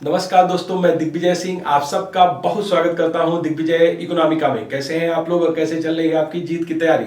नमस्कार दोस्तों, मैं दिग्विजय सिंह आप सबका बहुत स्वागत करता हूं दिग्विजय इकोनॉमिका में। कैसे हैं आप लोग और कैसे चल रही है आपकी जीत की तैयारी।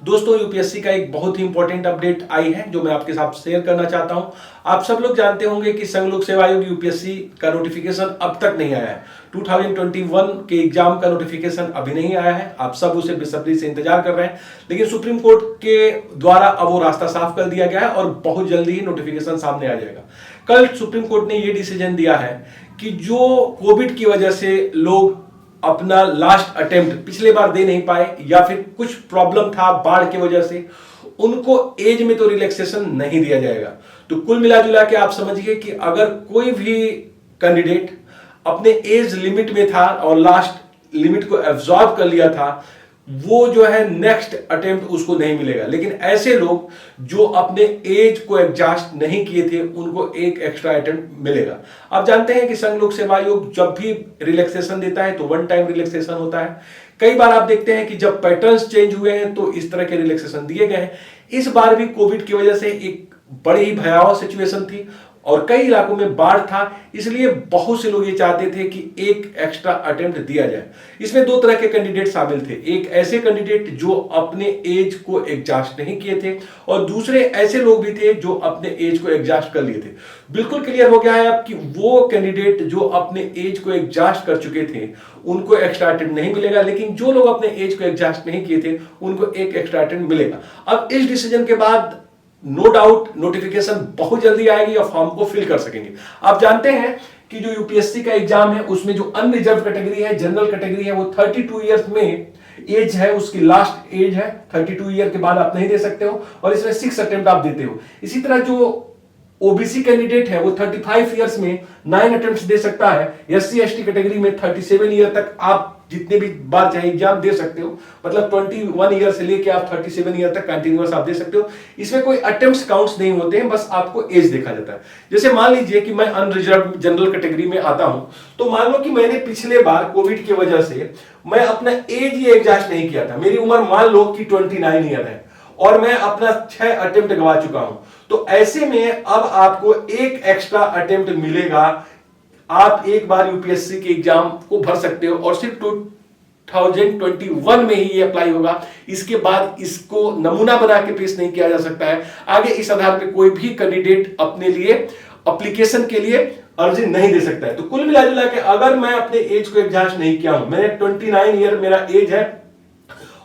दोस्तों, यूपीएससी का एक बहुत ही इंपॉर्टेंट अपडेट आई है जो मैं आपके साथ शेयर करना चाहता हूं। आप सब लोग जानते होंगे कि संघ लोक सेवा आयोग यूपीएससी का नोटिफिकेशन अब तक नहीं आया है। 2021 के एग्जाम का नोटिफिकेशन अभी नहीं आया है। आप सब उसे बेसब्री से इंतजार कर रहे हैं, लेकिन सुप्रीम कोर्ट के द्वारा अब वो रास्ता साफ कर दिया गया है और बहुत जल्दी ही नोटिफिकेशन सामने आ जाएगा। कल सुप्रीम कोर्ट ने ये डिसीजन दिया है कि जो कोविड की वजह से लोग अपना लास्ट अटेम्प्ट पिछले बार दे नहीं पाए या फिर कुछ प्रॉब्लम था बाढ़ की वजह से, उनको एज में तो रिलैक्सेशन नहीं दिया जाएगा। तो कुल मिला जुला के आप समझिए कि अगर कोई भी कैंडिडेट अपने एज लिमिट में था और लास्ट लिमिट को एब्जॉर्ब कर लिया था, वो जो है नेक्स्ट अटेम्प्ट उसको नहीं मिलेगा। लेकिन ऐसे लोग जो अपने एज को एडजस्ट नहीं किए थे, उनको एक एक्स्ट्रा अटेम्प्ट मिलेगा। आप जानते हैं कि संघ लोक सेवा आयोग जब भी रिलैक्सेशन देता है तो वन टाइम रिलैक्सेशन होता है। कई बार आप देखते हैं कि जब पैटर्न्स चेंज हुए हैं तो इस तरह के रिलैक्सेशन दिए गए हैं। इस बार भी कोविड की वजह से एक बड़ी ही भयावह सिचुएशन थी और कई इलाकों में बाढ़ था, इसलिए बहुत से लोग ये चाहते थे कि एक एक्स्ट्रा अटेम्प्ट दिया जाए। इसमें दो तरह के कैंडिडेट शामिल थे। एक ऐसे कैंडिडेट जो अपने एज को एडजस्ट नहीं किए थे और दूसरे ऐसे लोग भी थे जो अपने एज को एडजस्ट कर लिए थे। बिल्कुल क्लियर हो गया है अब कि वो कैंडिडेट जो अपने एज को एडजस्ट कर चुके थे उनको एक्स्ट्रा अटेम्प्ट नहीं मिलेगा, लेकिन जो लोग अपने एज को एडजस्ट नहीं किए थे उनको एक एक्स्ट्रा अटेम्प्ट मिलेगा। अब इस डिसीजन के बाद नो डाउट नोटिफिकेशन बहुत जल्दी आएगी और फॉर्म को फिल कर सकेंगे। आप जानते हैं कि जो यूपीएससी का एग्जाम है उसमें जो अनरिजर्व कैटेगरी है, जनरल कैटेगरी है, वो 32 इयर्स में एज है, उसकी लास्ट एज है। 32 ईयर के बाद आप नहीं दे सकते हो और इसमें 6 अटेम्प्ट आप देते हो। इसी तरह जो ओबीसी कैंडिडेट है वो 35 इयर्स में 9 अटेम्प्ट दे सकता है। एससी एसटी कैटेगरी में 37 ईयर तक आप जितने भी बार चाहे एग्जाम दे सकते हो, मतलब 21 ईयर से लेके आप 37 ईयर तक कंटिन्यूअस आप दे सकते हो। इसमें कोई अटेम्प्ट्स काउंट्स नहीं होते हैं, बस आपको एज देखा जाता है। जैसे मान लीजिए कि मैं अनरिजर्व जनरल कैटेगरी में आता हूं, तो मान लो कि मैंने पिछले बार कोविड की वजह से मैं अपना एज ही एडजस्ट नहीं किया था। मेरी उम्र मान लो कि 29 ईयर है और मैं अपना 6 अटेम्प्ट गवा चुका हूं, तो ऐसे में अब आपको एक एक्स्ट्रा अटेम्प्ट मिलेगा। आप एक बार यूपीएससी के एग्जाम को भर सकते हो और सिर्फ 2021 में ही ये अप्लाई होगा। इसके बाद इसको नमूना बना के पेश नहीं किया जा सकता है। आगे इस आधार पे कोई भी कैंडिडेट अपने लिए एप्लीकेशन के लिए अर्जी नहीं दे सकता है। तो कुल मिला जुला के अगर मैं अपने एज को एडजस्ट नहीं किया हूं, मैंने 29 ईयर मेरा एज है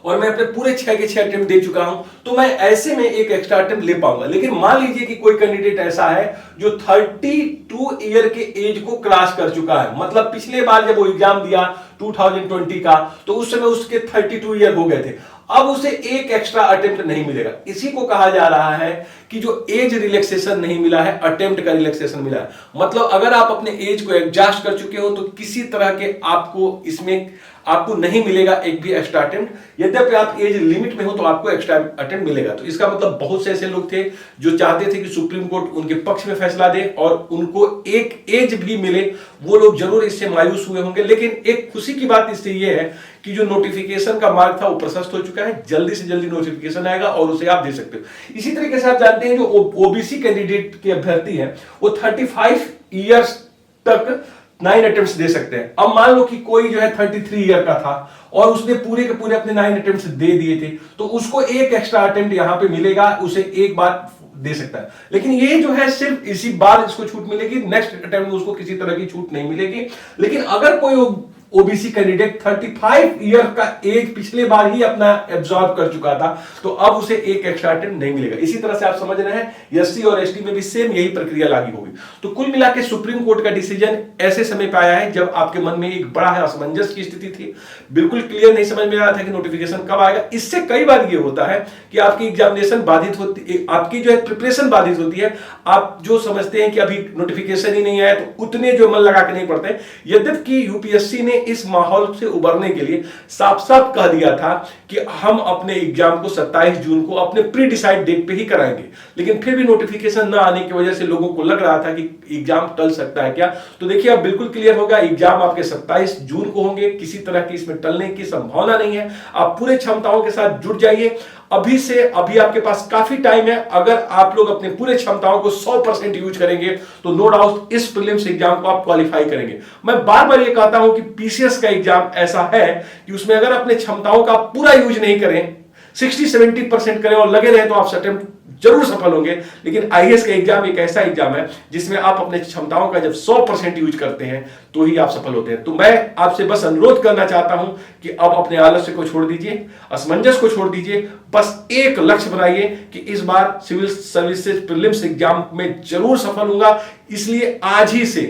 और मैं अपने पूरे 6 के 6 अटेम्प्ट दे चुका हूं, तो मैं ऐसे में एक एक्स्ट्रा अटेम्प्ट ले पाऊंगा। लेकिन मान लीजिए कि कोई कैंडिडेट ऐसा है जो 32 ईयर के एज को क्रॉस कर चुका है, मतलब पिछले बार जब वो एग्जाम दिया 2020 का तो उस समय उसके 32 ईयर हो गए थे, अब उसे एक एक्स्ट्रा अटेम्प्ट नहीं मिलेगा। इसी को कहा जा रहा है कि जो एज रिलैक्सेशन नहीं मिला है, अटेम्प्ट का रिलैक्सेशन मिला है। मतलब अगर आप अपने एज को एडजस्ट कर चुके हो तो किसी तरह के आपको नहीं मिलेगा एक भी एक्स्ट्रा अटेम्प्ट। यद्यपि आप एज लिमिट में हो तो आपको एक्स्ट्रा अटेम्प्ट मिलेगा। तो इसका मतलब बहुत से ऐसे लोग थे जो चाहते थे कि सुप्रीम कोर्ट उनके पक्ष में फैसला दे और उनको एक एज भी मिले। वो लोग जरूर इससे मायूस हुए होंगे, लेकिन एक खुशी की बात इससे ये है कि जो नोटिफिकेशन का मार्ग था वो प्रशस्त हो चुका है। जल्दी से जल्दी नोटिफिकेशन आएगा और उसे आप दे सकते हो। इसी तरीके से आप जानते हैं जो ओबीसी कैंडिडेट के अभ्यर्थी हैं वो 35 इयर्स तक 9 अटेम्प्ट्स दे सकते हैं। अब मान लो कि कोई जो है 33 ईयर का था और उसने पूरे के पूरे अपने 9 अटेम्प्ट्स दे दिए थे, तो उसको एक एक्स्ट्रा अटेम्प्ट यहां पे मिलेगा, उसे एक बार दे सकता है। लेकिन ये जो है सिर्फ इसी बार इसको छूट मिलेगी, नेक्स्ट अटेम्प्ट में उसको किसी तरह की छूट नहीं मिलेगी। लेकिन अगर कोई ओबीसी कैंडिडेट 35 ईयर का एज पिछले बार ही अपना एब्जॉर्ब कर चुका था तो अब उसे एक एक्स्ट्रा अटेम्प्ट नहीं मिलेगा। इसी तरह से आप समझ रहे हैं एससी और एसटी में भी सेम यही प्रक्रिया लागू होगी। तो कुल मिला के सुप्रीम कोर्ट का डिसीजन ऐसे समय पे आया है जब आपके मन में एक बड़ा असमंजस की स्थिति थी, बिल्कुल क्लियर नहीं समझ में आ रहा था कि नोटिफिकेशन कब आएगा। इससे कई बार ये होता है कि आपकी एग्जामिनेशन बाधित होती, आपकी जो है प्रिपरेशन बाधित होती है। आप जो समझते हैं कि अभी नोटिफिकेशन ही नहीं आया तो उतने जो मन लगा के नहीं पढ़ते। यद्यपि यूपीएससी ने इस माहौल से उबरने के लिए साफ साफ कह दिया था कि हम अपने एग्जाम को 27 जून को अपने प्री डिसाइड डेट पे ही कराएंगे, लेकिन फिर भी नोटिफिकेशन न आने की वजह से लोगों को लग रहा था कि एग्जाम टल सकता है क्या। तो देखिए अब बिल्कुल क्लियर होगा, एग्जाम आपके 27 जून को होंगे। किसी तरह की इसमें टलने की संभावना नहीं है। आप पूरे क्षमताओं के साथ जुट जाइए, अभी से अभी आपके पास काफी टाइम है। अगर आप लोग अपने पूरे क्षमताओं को 100% यूज करेंगे तो नो डाउट इस प्रीलिम्स एग्जाम को आप क्वालिफाई करेंगे। मैं बार बार ये कहता हूं कि पीसीएस का एग्जाम ऐसा है कि उसमें अगर अपने क्षमताओं का पूरा यूज नहीं करें, 60-70% करें और लगे रहे तो आप अटेम्प्ट जरूर सफल होंगे। लेकिन आईएएस का एग्जाम एक ऐसा एग्जाम है जिसमें आप अपने क्षमताओं का जब 100% यूज करते हैं तो ही आप सफल होते हैं। तो मैं आपसे बस अनुरोध करना चाहता हूं कि अब अपने आलस्य को छोड़ दीजिए, असमंजस को छोड़ दीजिए, बस एक लक्ष्य बनाइए कि इस बार सिविल सर्विसेज प्रीलिम्स एग्जाम में जरूर सफल होगा। इसलिए आज ही से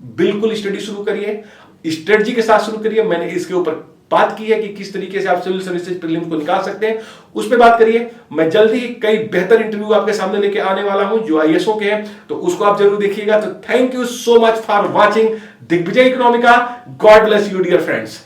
बिल्कुल स्टडी शुरू करिए, स्ट्रेटजी के साथ शुरू करिए। मैंने इसके ऊपर बात की है कि किस तरीके से आप सिविल सर्विसेज प्रीलिम्स को निकाल सकते हैं, उस पर बात करिए। मैं जल्दी ही कई बेहतर इंटरव्यू आपके सामने लेके आने वाला हूं जो आईएएसओ के हैं, तो उसको आप जरूर देखिएगा। तो thank you so much for watching Digvijay Economica. God bless you dear friends.